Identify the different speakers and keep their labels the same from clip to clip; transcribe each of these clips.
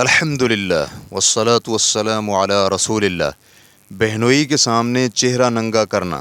Speaker 1: الحمدللہ والصلاة والسلام علی رسول اللہ۔ بہنوئی کے سامنے چہرہ ننگا کرنا۔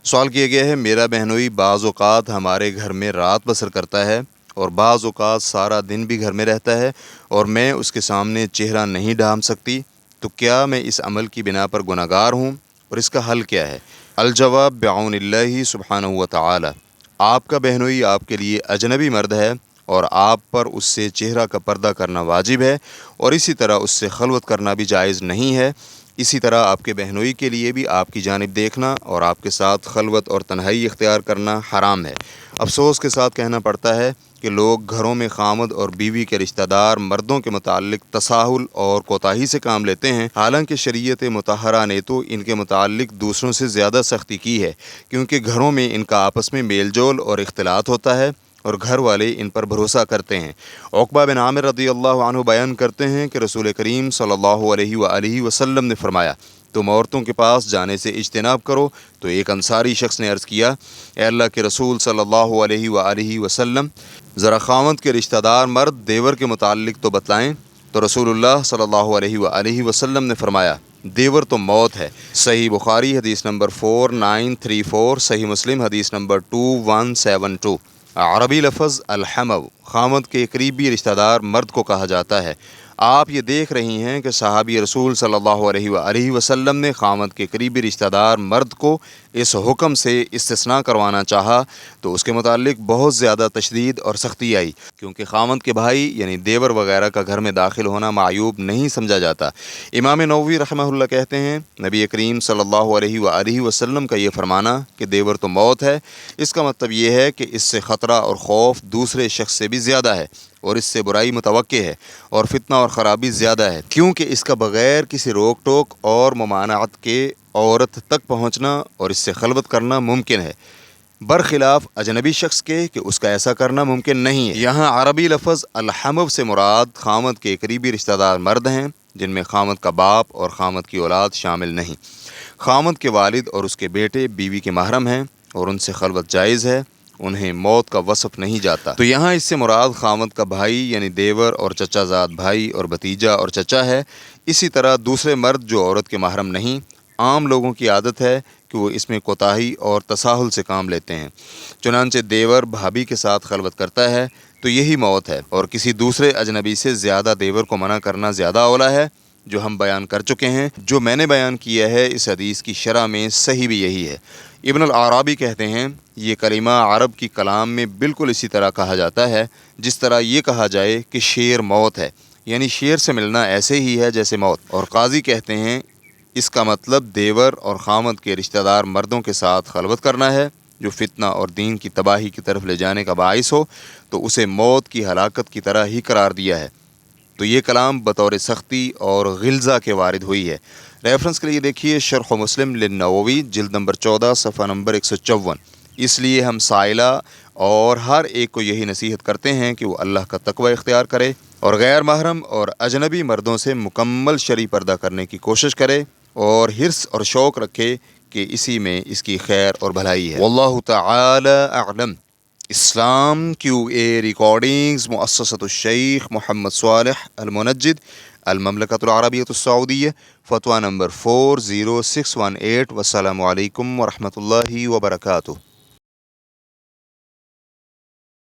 Speaker 1: سوال کیا گیا ہے، میرا بہنوئی بعض اوقات ہمارے گھر میں رات بسر کرتا ہے اور بعض اوقات سارا دن بھی گھر میں رہتا ہے اور میں اس کے سامنے چہرہ نہیں ڈھانپ سکتی، تو کیا میں اس عمل کی بنا پر گنہگار ہوں اور اس کا حل کیا ہے؟ الجواب بعون اللہ سبحانہ و تعالی۔ آپ کا بہنوئی آپ کے لیے اجنبی مرد ہے اور آپ پر اس سے چہرہ کا پردہ کرنا واجب ہے، اور اسی طرح اس سے خلوت کرنا بھی جائز نہیں ہے۔ اسی طرح آپ کے بہنوئی کے لیے بھی آپ کی جانب دیکھنا اور آپ کے ساتھ خلوت اور تنہائی اختیار کرنا حرام ہے۔ افسوس کے ساتھ کہنا پڑتا ہے کہ لوگ گھروں میں خامد اور بیوی کے رشتہ دار مردوں کے متعلق تساہل اور کوتاہی سے کام لیتے ہیں، حالانکہ شریعت مطہرہ نے تو ان کے متعلق دوسروں سے زیادہ سختی کی ہے، کیونکہ گھروں میں ان کا آپس میں میل جول اور اختلاط ہوتا ہے اور گھر والے ان پر بھروسہ کرتے ہیں۔ عقبہ بن عامر رضی اللہ عنہ بیان کرتے ہیں کہ رسول کریم صلی اللہ علیہ وآلہ وسلم نے فرمایا، تم عورتوں کے پاس جانے سے اجتناب کرو۔ تو ایک انصاری شخص نے عرض کیا، اے اللہ کے رسول صلی اللہ علیہ وآلہ وسلم، ذرا خاوند کے رشتہ دار مرد دیور کے متعلق تو بتلائیں۔ تو رسول اللہ صلی اللہ علیہ وآلہ وسلم نے فرمایا، دیور تو موت ہے۔ صحیح بخاری حدیث نمبر 4934، صحیح مسلم حدیث نمبر 2172۔ عربی لفظ الحمو خامد کے قریبی رشتہ دار مرد کو کہا جاتا ہے۔ آپ یہ دیکھ رہی ہیں کہ صحابی رسول صلی اللہ علیہ وآلہ وسلم نے خامد کے قریبی رشتہ دار مرد کو اس حکم سے استثناء کروانا چاہا تو اس کے متعلق بہت زیادہ تشدید اور سختی آئی، کیونکہ خامد کے بھائی یعنی دیور وغیرہ کا گھر میں داخل ہونا معیوب نہیں سمجھا جاتا۔ امام نووی رحمہ اللہ کہتے ہیں، نبی کریم صلی اللہ علیہ وآلہ وسلم کا یہ فرمانا کہ دیور تو موت ہے، اس کا مطلب یہ ہے کہ اس سے خطرہ اور خوف دوسرے شخص سے بھی زیادہ ہے اور اس سے برائی متوقع ہے اور فتنہ اور خرابی زیادہ ہے، کیونکہ اس کا بغیر کسی روک ٹوک اور ممانعت کے عورت تک پہنچنا اور اس سے خلوت کرنا ممکن ہے، برخلاف اجنبی شخص کے کہ اس کا ایسا کرنا ممکن نہیں ہے۔ یہاں عربی لفظ الحمو سے مراد خامد کے قریبی رشتہ دار مرد ہیں، جن میں خامد کا باپ اور خامد کی اولاد شامل نہیں۔ خامد کے والد اور اس کے بیٹے بیوی کے محرم ہیں اور ان سے خلوت جائز ہے، انہیں موت کا وصف نہیں جاتا۔ تو یہاں اس سے مراد خامد کا بھائی یعنی دیور اور چچا زاد بھائی اور بھتیجا اور چچا ہے۔ اسی طرح دوسرے مرد جو عورت کے محرم نہیں۔ عام لوگوں کی عادت ہے کہ وہ اس میں کوتاہی اور تساہل سے کام لیتے ہیں، چنانچہ دیور بھابھی کے ساتھ خلوت کرتا ہے تو یہی موت ہے، اور کسی دوسرے اجنبی سے زیادہ دیور کو منع کرنا زیادہ اولیٰ ہے، جو ہم بیان کر چکے ہیں۔ جو میں نے بیان کیا ہے اس حدیث کی شرح میں صحیح بھی یہی ہے۔ ابن العرابی کہتے ہیں، یہ کلمہ عرب کی کلام میں بالکل اسی طرح کہا جاتا ہے جس طرح یہ کہا جائے کہ شیر موت ہے، یعنی شیر سے ملنا ایسے ہی ہے جیسے موت۔ اور قاضی کہتے ہیں، اس کا مطلب دیور اور خامد کے رشتہ دار مردوں کے ساتھ خلوت کرنا ہے جو فتنہ اور دین کی تباہی کی طرف لے جانے کا باعث ہو، تو اسے موت کی ہلاکت کی طرح ہی قرار دیا ہے۔ تو یہ کلام بطور سختی اور غلظہ کے وارد ہوئی ہے۔ ریفرنس کے لیے دیکھیے شرح مسلم للنووی جلد نمبر 14 صفحہ نمبر 154۔ اس لیے ہم سائلہ اور ہر ایک کو یہی نصیحت کرتے ہیں کہ وہ اللہ کا تقوی اختیار کرے اور غیر محرم اور اجنبی مردوں سے مکمل شرعی پردہ کرنے کی کوشش کرے اور حرص اور شوق رکھے کہ اسی میں اس کی خیر اور بھلائی ہے۔ واللہ تعالی اعلم۔ اسلام QA ریکارڈنگز، مؤسسۃ الشیخ محمد صالح المنجد، المملکۃ العربیۃ السعودیہ، فتویٰ نمبر 40618۔ والسلام علیکم ورحمۃ اللہ وبرکاتہ۔